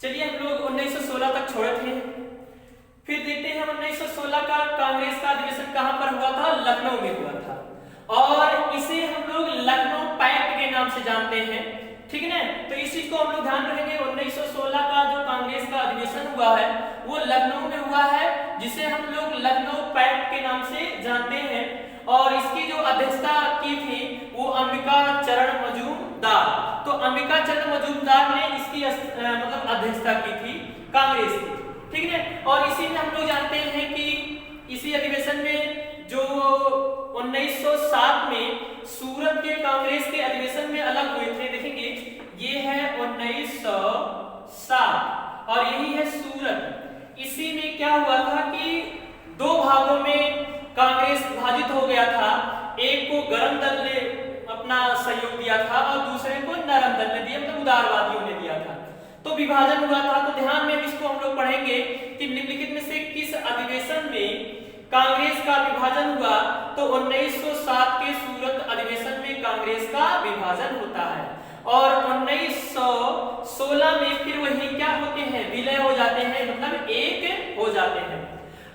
चलिए हम लोग 1916 तक छोड़े थे। फिर देखते हैं 1916 का कांग्रेस का अधिवेशन कहां पर हुआ था? लखनऊ में हुआ था, और इसे हम लोग लखनऊ पैक्ट के नाम से जानते हैं। ठीक है ना? तो इस चीज को हम लोग ध्यान रखेंगे। 1916 का जो कांग्रेस का अधिवेशन हुआ है वो लखनऊ में हुआ है, जिसे हम लोग लखनऊ पैक्ट के नाम से जानते हैं। और इसकी जो अध्यक्षता की थी वो अंबिका चरण मजूमदार। तो अंबिका चरण मजूमदार ने इसकी मतलब अध्यक्षता की थी कांग्रेस की। ठीक है? और इसी में हम लोग जानते हैं कि इसी अधिवेशन में जो 1907 में सूरत के कांग्रेस के अधिवेशन में अलग हुए थे, देखेंगे ये है 1907 और यही है सूरत। इसी में क्या हुआ था कि दो भागों में कांग्रेस विभाजित हो गया था। एक को गरम दल ने अपना सहयोग दिया था और दूसरे को नरम दल ने दिया, मतलब उदारवादियों ने दिया था। तो विभाजन हुआ था। तो ध्यान में इसको हम लोग पढ़ेंगे कि निम्नलिखित में से किस अधिवेशन में कांग्रेस का विभाजन हुआ? तो 1907 के सूरत अधिवेशन में कांग्रेस का विभाजन होता है, और 1916 में फिर वही क्या होते हैं? विलय हो जाते हैं, मतलब एक हो जाते हैं,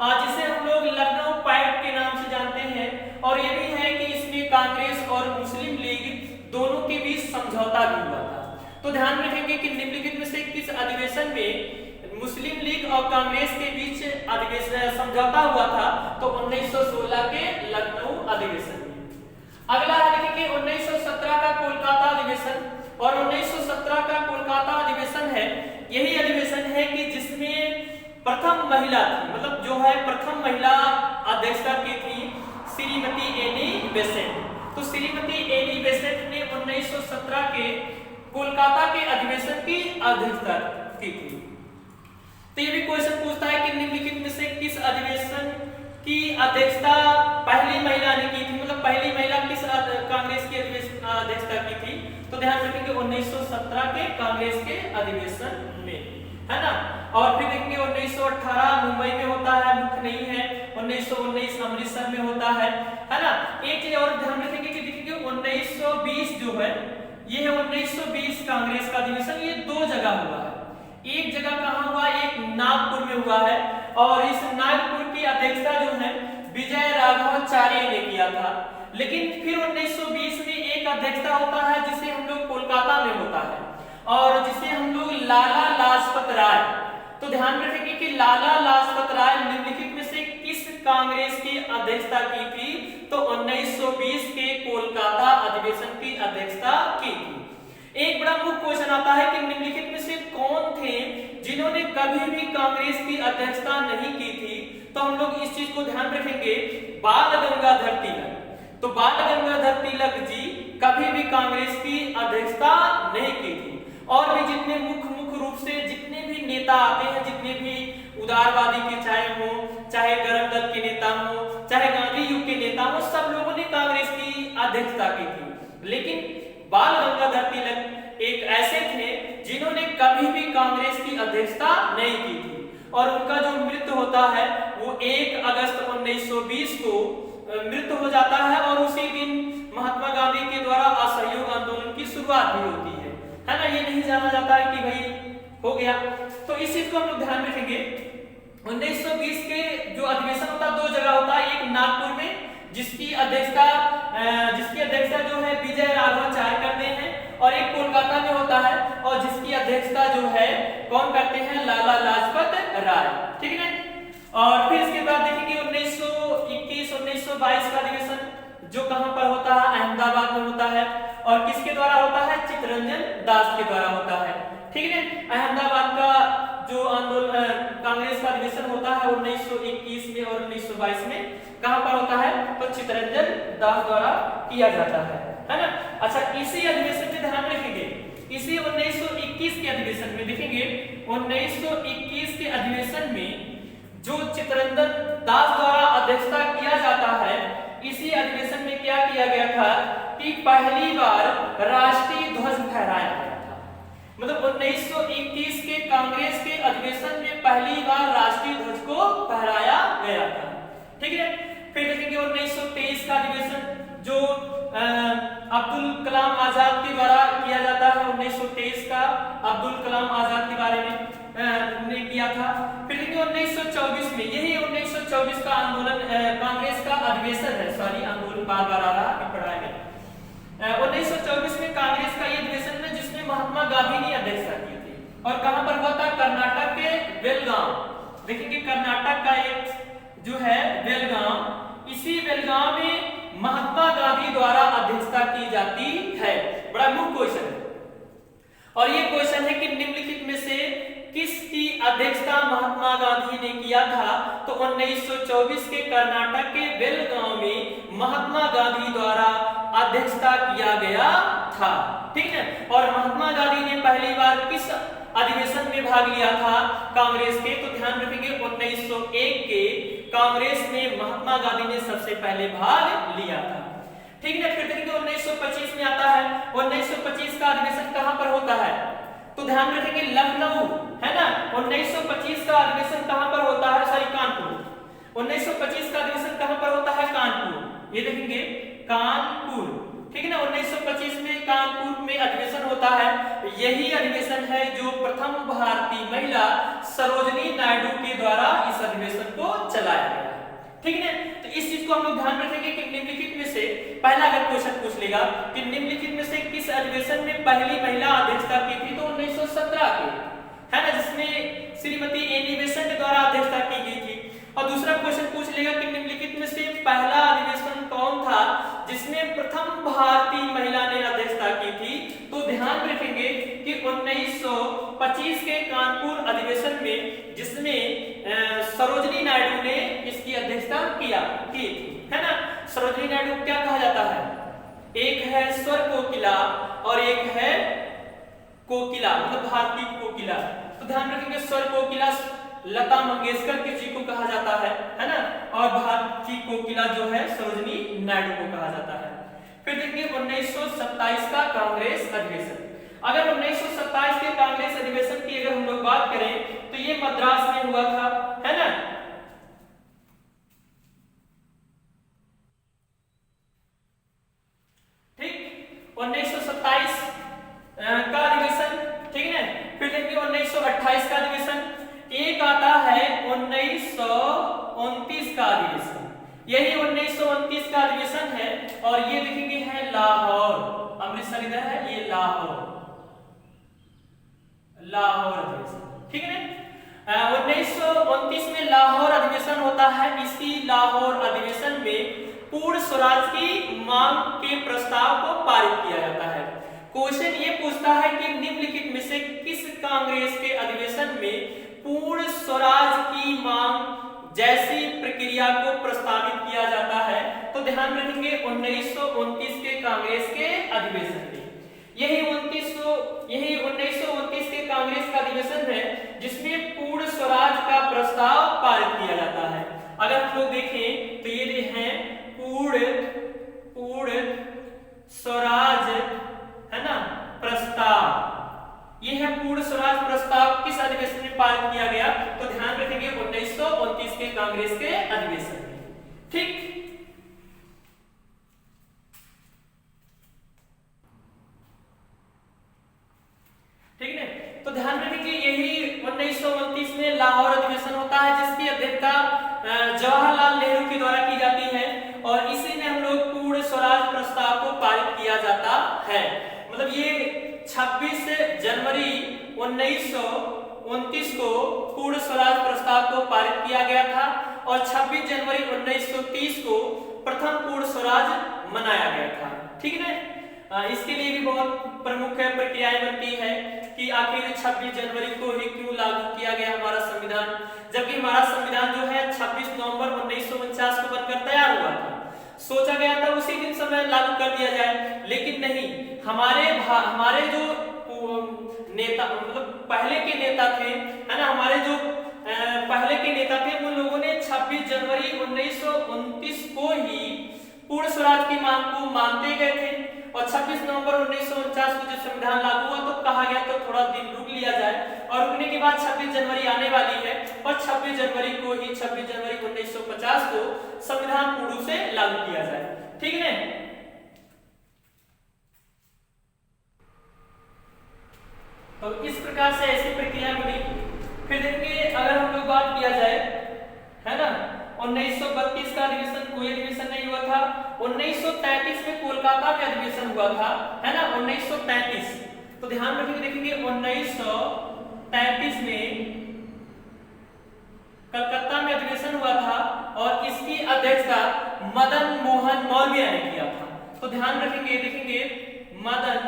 जिसे हम लोग लखनऊ पैक्ट के नाम से जानते हैं। और ये भी है कि इसमें कांग्रेस और मुस्लिम लीग दोनों के बीच समझौता भी हुआ था। तो ध्यान रखेंगे कि निम्नलिखित में से किस अधिवेशन में मुस्लिम लीग और कांग्रेस के बीच अधिवेशन समझौता हुआ था? तो 1916 के लखनऊ अधिवेशन में। अगला है देखेंगे 1917 का कोलकाता अधिवेशन। और 1917 का कोलकाता अधिवेशन है, यही अधिवेशन है कि जिसमें प्रथम महिला थी, मतलब जो है प्रथम महिला अध्यक्षता की थी श्रीमती एनी बेसेंट। तो श्रीमती एनी बेसेंट ने 1917 के कोलकाता के अधिवेशन की अध्यक्षता की थी। तो ये भी क्वेश्चन पूछता है कि निम्नलिखित में से किस अधिवेशन की अध्यक्षता पहली महिला ने की थी, मतलब पहली महिला किस कांग्रेस की अध्यक्षता की थी? तो ध्यान रखेंगे 1917 के कांग्रेस के अधिवेशन में, है ना? और फिर देखेंगे 1918 मुंबई में होता है, मुख्य नहीं है। 1919 अमृतसर में होता है ना? एक चीज और ध्यान रखेंगे कि देखिए 1920 जो है ये है 1920 कांग्रेस का अधिवेशन, ये दो जगह हुआ है। एक जगह कहां हुआ? एक नागपुर में हुआ है, और इस नागपुर की अध्यक्षता जो है विजय राघवाचार्य ने किया था। लेकिन फिर 1920 में एक अध्यक्षता होता है जिसे हम लोग कोलकाता में होता है, और जिसे हम लोग लाला लाजपत राय। तो ध्यान रखेंगे कि लाला लाजपत राय निम्नलिखित में से किस कांग्रेस की अध्यक्षता की थी? तो 1920 के कोलकाता अधिवेशन की अध्यक्षता की थी। एक बड़ा मुख्य क्वेश्चन आता है कि निम्नलिखित में से कौन थे जिन्होंने कभी भी कांग्रेस की अध्यक्षता नहीं की थी? तो हम लोग इस चीज को ध्यान रखेंगे, बाल गंगाधर तिलक। तो बाल गंगाधर तिलक जी कभी भी कांग्रेस की अध्यक्षता नहीं की थी। और भी जितने मुख्य रूप से जितने भी नेता आते हैं, जितने भी उदारवादी के चाहे गरम दल के नेता हो, चाहे गांधी युग के नेता हो, सब लोगों ने कांग्रेस की अध्यक्षता की थी। लेकिन बाल गंगाधर तिलक एक ऐसे थे जिन्होंने कभी भी कांग्रेस की अध्यक्षता नहीं की थी, और उनका जो मृत्यु होता है वो 1 अगस्त 1920 को मृत्यु हो जाता है, और उसी दिन महात्मा गांधी के द्वारा असहयोग आंदोलन की शुरुआत भी होती है ना? ये नहीं जाना जाता है कि भाई हो गया। तो इस चीज को हम लोग ध्यान रखेंगे। 1920 के जो अधिवेशन होता है दो जगह होता है, एक नागपुर में जिसकी अध्यक्षता जो है विजय राघवाचार्य करते हैं, और एक कोलकाता में होता है और जिसकी अध्यक्षता जो है कौन करते हैं? लाला लाजपत राय। ठीक है? और फिर इसके बाद देखेंगे 1921 1922 का अधिवेशन जो कहां पर होता है? अहमदाबाद में होता है, और किसके द्वारा होता है? चित्तरंजन दास के द्वारा होता है। ठीक है? अहमदाबाद का जो आंदोलन कांग्रेस का अधिवेशन होता है 1921 में और 1922 में कहां पर होता है? तो चित्तरंजन दास द्वारा किया जाता है ना? अच्छा, इसी अधिवेशन में ध्यान रखेंगे, इसी 1921 के अधिवेशन में देखेंगे 1921 के अधिवेशन में जो चित्तरंजन दास द्वारा अध्यक्षता किया जाता है, इसी अधिवेशन में क्या किया गया था कि पहली बार राष्ट्रीय ध्वज फहराया गया था। मतलब 1921 के कांग्रेस के अधिवेशन में पहली बार राष्ट्रीय ध्वज को फहराया गया था। ठीक है? फिर देखेंगे 1923 का अधिवेशन जो अब्दुल कलाम आजाद के द्वारा किया जाता है। 1923 का अब्दुल कलाम आजाद के बारे में ने किया था। फिर देखिए 1924 में, यही 1924 का आंदोलन कांग्रेस का अधिवेशन है, सॉरी आंदोलन बार बार आ रहा पढ़ाई में। 1924 में कांग्रेस का ये अधिवेशन है जिसमें महात्मा गांधी ने अध्यक्षता की थी, और कहां पर हुआ था? कर्नाटक के बेलगाम। देखिए कर्नाटक का एक जो है बेलगाम, इसी बेलगाम में महात्मा गांधी द्वारा अध्यक्षता की जाती है। बड़ा मुख्य क्वेश्चन है, और ये क्वेश्चन है कि निम्नलिखित में से किसकी अध्यक्षता महात्मा गांधी ने किया था? तो 1924 के कर्नाटक के बेलगांव में महात्मा गांधी द्वारा अध्यक्षता किया गया था, ठीक है। और महात्मा गांधी ने पहली बार किस अधिवेशन में भाग लिया था कांग्रेस के? तो ध्यान रखेंगे 1901 के कांग्रेस में महात्मा गांधी ने सबसे पहले भाग लिया था, ठीक है। फिर देखिए 1925 में आता है। 1925 का अधिवेशन कहां पर होता है? तो ध्यान रखेंगे लखनऊ, है ना। 1925 का अधिवेशन कहां पर होता है? सॉरी कानपुर। 1925 का अधिवेशन कहां पर होता है? कानपुर। ये देखेंगे कानपुर, ठीक है ना। 1925 में कानपुर में अधिवेशन होता है। यही अधिवेशन है जो प्रथम भारतीय महिला सरोजिनी नायडू के द्वारा इस अधिवेशन को चलाया गया, ठीक है। तो इस चीज को हम लोग ध्यान रखेंगे कि निम्नलिखित में से पहला अगर क्वेश्चन पूछ लेगा कि निम्नलिखित में से किस अधिवेशन में पहली महिला अध्यक्षता की थी? तो 1917 के, है ना, जिसमें श्रीमती एनी बेसेंट द्वारा अध्यक्षता की गई थी। और दूसरा क्वेश्चन पूछ लेगा कि निम्नलिखित में से पहला अधिवेशन कौन था जिसमें प्रथम भारतीय महिला ने अध्यक्षता की थी? तो ध्यान रखेंगे कि 1925 के कानपुर अधिवेशन में, जिसमें सरोजिनी नायडू ने इसकी अध्यक्षता की थी, है ना। सरोजिनी नायडू क्या कहा जाता है? एक है स्वर कोकिला और एक है कोकिला, मतलब भारतीय कोकिला। तो ध्यान रखेंगे स्वर कोकिला लता मंगेशकर के जी को कहा जाता है ना, और भारतीय कोकिला जो है सरोजिनी नायडू को कहा जाता है। फिर देखिए 1927 का कांग्रेस अधिवेशन। अगर 1927 के कांग्रेस अधिवेशन की अगर हम लोग बात करें तो ये मद्रास में हुआ था, है ना। ठीक, 1927 का अधिवेशन, ठीक है ना। फिर देखिए 1928 का अधिवेशन। एक आता है 1929 का अधिवेशन, यही 1929 का अधिवेशन है, और ये देखेंगे है लाहौर, अमृतसर इधर है, ये लाहौर अधिवेशन, ठीक है ना। 1929 में लाहौर अधिवेशन होता है। इसी लाहौर अधिवेशन में पूर्ण स्वराज की मांग के प्रस्ताव को पारित किया जाता है। क्वेश्चन ये पूछता है कि निम्नलिखित में से किस कांग्रेस के अधिवेशन में पूर्ण स्वराज की मांग जैसी प्रक्रिया को प्रस्तावित किया जाता है? तो ध्यान रखेंगे 1929 के कांग्रेस के अधिवेशन में। यही 1929 के कांग्रेस का अधिवेशन है जिसमें पूर्ण स्वराज का प्रस्ताव पारित किया जाता है। अगर हम लोग देखें तो ये हैं पूर्ण स्वराज, है ना, प्रस्ताव। ये है पूर्ण स्वराज प्रस्ताव किस अधिवेशन में पारित किया गया? तो ध्यान रखेंगे 1929 के कांग्रेस के अधिवेशन में, ठीक। ठीक है, तो ध्यान रखेंगे यही 1929 में लाहौर अधिवेशन होता है जिसकी अध्यक्षता जवाहरलाल नेहरू के द्वारा की जाती है, और इसी में हम लोग पूर्ण स्वराज प्रस्ताव को पारित किया जाता है। मतलब ये 26 जनवरी 1929 को पूर्ण स्वराज प्रस्ताव को पारित किया गया था, और 26 जनवरी 1930 को प्रथम पूर्ण स्वराज मनाया गया था, ठीक है ना। इसके लिए भी बहुत प्रमुख प्रक्रियाएं बनती है कि आखिर 26 जनवरी को ही क्यों लागू किया गया हमारा संविधान, जबकि हमारा संविधान जो है 26 नवंबर 1949 को बनकर तैयार हुआ था। सोचा गया था उसी दिन समय लागू कर दिया जाए, लेकिन नहीं, हमारे जो नेता, मतलब पहले के नेता थे, है ना, हमारे जो पहले के नेता थे, उन लोगों ने 26 जनवरी 1929 को ही पूर्ण स्वराज की मांग को मानते गए थे, और 26 नवंबर 1949 को जब संविधान लागू हुआ तो कहा गया तो थोड़ा दिन रुक लिया जाए, और रुकने के बाद 26 जनवरी आने वाली है, और 26 जनवरी को ही 26 जनवरी 1950 को संविधान पूर्ण रूप से लागू किया जाए, ठीक है ना। तो इस प्रकार से ऐसी प्रक्रिया बनी फिर देखेंगे अगर हम लोग बात किया जाए, है ना, 1932 का अधिवेशन कोई अधिवेशन नहीं हुआ था। 1933 में कोलकाता में अधिवेशन हुआ था, है ना, 1933। तो ध्यान रखेंगे, देखेंगे 1933 में कलकत्ता में अधिवेशन हुआ था और इसकी अध्यक्षता मदन मोहन मालवीय ने किया था। तो ध्यान रखेंगे, देखेंगे मदन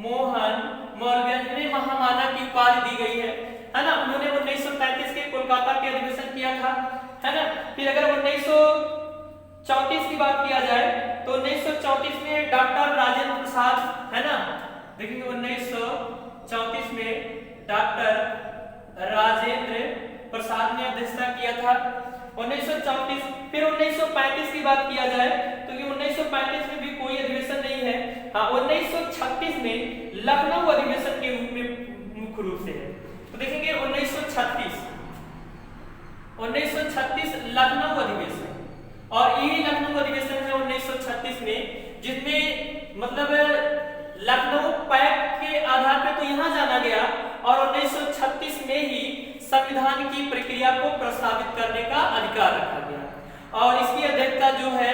मोहन मालवीय ने महामाना की उपाधि दी गई है ना। उन्होंने 1933 के कोलकाता के अधिवेशन किया था, है ना। फिर अगर 1934 की बात किया जाए तो 1934 में डॉक्टर राजेंद्र प्रसाद, है ना, देखेंगे 1934 में डॉक्टर राजेंद्र प्रसाद ने अध्यक्षता किया था 1934। फिर 1935 की बात किया जाए तो कि 1935 में भी कोई अधिवेशन नहीं है। हाँ, 1936 में लखनऊ अधिवेशन के रूप में मुख्य रूप से है। तो देखेंगे 1936 लखनऊ अधिवेशन, और यही लखनऊ अधिवेशन है 1936 में, जिसमें मतलब लखनऊ पैक्ट के आधार पर तो यहां जाना गया और 1936 में ही संविधान की प्रक्रिया को प्रस्तावित करने का अधिकार रखा गया और इसकी अध्यक्षता जो है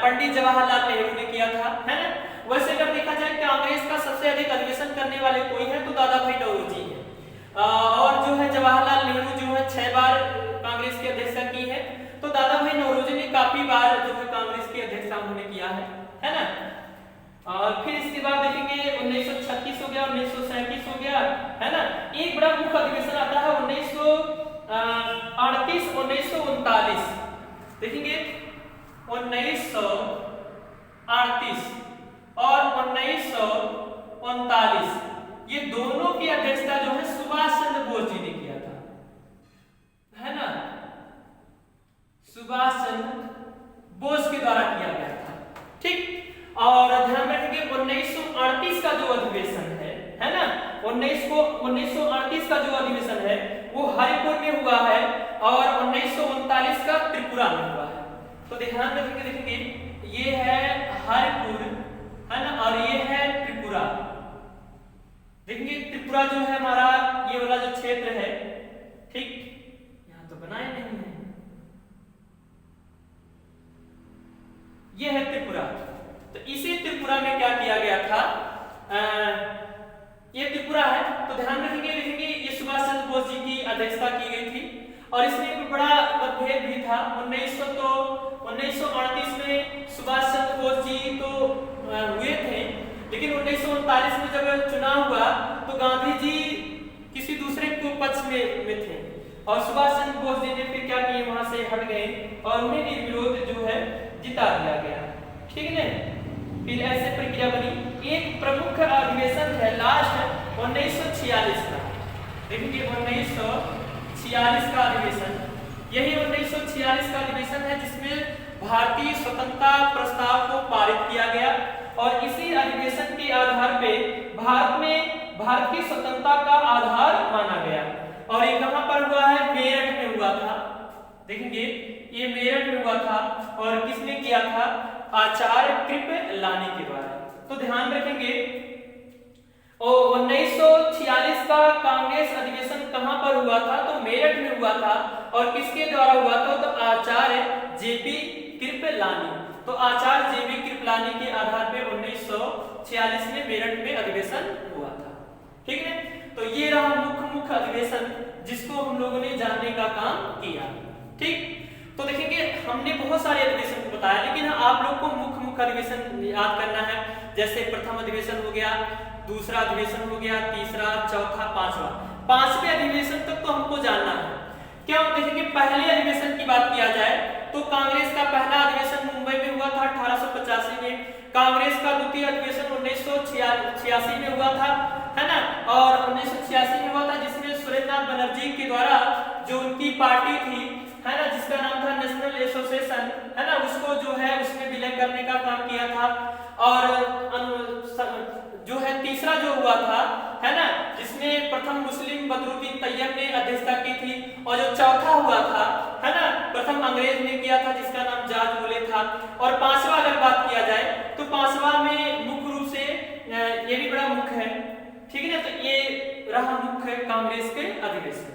पंडित जवाहरलाल नेहरू ने किया था, है ना। वैसे अगर देखा जाए कांग्रेस का सबसे अधिक अधिवेशन करने वाले कोई है तो दादा भाई नौरोजी है, और जो है जवाहरलाल नेहरू जो है 6 बार कांग्रेस की अध्यक्षता की है। तो दादा भाई नौरोजी ने काफी बार जो है कांग्रेस की अध्यक्षता उन्होंने किया है ना। और फिर इसके बाद देखेंगे 1936 हो गया, 1937 हो गया, है ना। एक बड़ा मुख्य अधिवेशन आता है 1938 1939, देखेंगे 1938 और 1939, ये दोनों की अध्यक्षता जो है सुभाष चंद्र बोस जी ने किया था, है ना, सुभाष चंद्र बोस के द्वारा किया गया था, ठीक। और ध्यान रखेंगे 1938 का जो अधिवेशन है ना, 1938 का जो अधिवेशन है वो हरिपुर में हुआ है और 1939 का त्रिपुरा में हुआ है। तो ध्यान रखेंगे, देखेंगे ये है हरिपुर, है ना, और ये है त्रिपुरा। देखेंगे त्रिपुरा जो है हमारा ये वाला जो क्षेत्र है, ठीक, यहां तो बनाए नहीं है, ये है त्रिपुरा। तो इसी त्रिपुरा में क्या किया गया था, ये त्रिपुरा है। तो ध्यान रखेंगे, देखेंगे ये सुभाष चंद्र बोस जी की अध्यक्षता की गई थी और इसमें एक बड़ा मतभेद भी था। 1938 में सुभाष चंद्र बोस जी तो हुए थे, लेकिन 1939 में जब चुनाव हुआ तो गांधी जी किसी दूसरे को पक्ष में थे और सुभाष चंद्र बोस जी ने फिर क्या किए, वहां से हट गए और उन्हें निर्विरोध जो है जिता दिया गया, ठीक है। फिर ऐसे प्रक्रिया बनी। एक प्रमुख अधिवेशन है लास्ट 1946 का, देखिए 1946 का अधिवेशन, यही 1946 का अधिवेशन है जिसमें भारतीय स्वतंत्रता प्रस्ताव को पारित किया गया और इसी अधिवेशन के आधार पे भारत में भारत की स्वतंत्रता का आधार माना गया। और ये कहां पर हुआ है, मेरठ में हुआ था, देखेंगे ये मेरठ में हुआ था और किसने किया था, आचार्य कृपलानी के द्वारा। तो ध्यान रखेंगे 1946 का कांग्रेस अधिवेशन कहां पर हुआ था, तो मेरठ में हुआ था और किसके द्वारा हुआ था, तो आचार्य जेपी कृपलानी। तो आचार्य जेपी कृपलानी के आधार पर 1946 में मेरठ में अधिवेशन हुआ था, ठीक है। तो ये रहा मुख्य अधिवेशन जिसको हम लोगों ने जानने का काम किया, ठीक। तो देखेंगे हमने बहुत सारे अधिवेशन को बताया, लेकिन आप लोग को मुख्य अधिवेशन याद करना है। जैसे प्रथम अधिवेशन हो गया, दूसरा अधिवेशन हो गया, तीसरा, चौथा, पांचवा। पांचवें अधिवेशन तक तो हमको जानना है। क्या देखेंगे पहले अधिवेशन की बात किया जाए तो कांग्रेस का पहला अधिवेशन मुंबई में हुआ था 1885 में। कांग्रेस का द्वितीय अधिवेशन 1986 में हुआ था, है ना, और 1986 में हुआ था जिसमें सुरेंद्रनाथ बनर्जी के द्वारा जो उनकी पार्टी थी, है ना, जिसका नाम था नेशनल एसोसिएशन, है ना, उसको जो है उसमें विलय करने का काम किया था। और जो है तीसरा जो हुआ था, है ना, जिसमें प्रथम मुस्लिम बदरुद्दीन तैयब ने अध्यक्षता की थी और जो चौथा हुआ था, है ना, प्रथम अंग्रेज ने किया था जिसका नाम जॉर्ज बुले था। और पांचवा अगर बात किया जाए तो पांचवा में मुख्य रूप से ये भी बड़ा मुख्य है, ठीक है ना। तो ये रहा मुख्य कांग्रेस के अधिवेशन।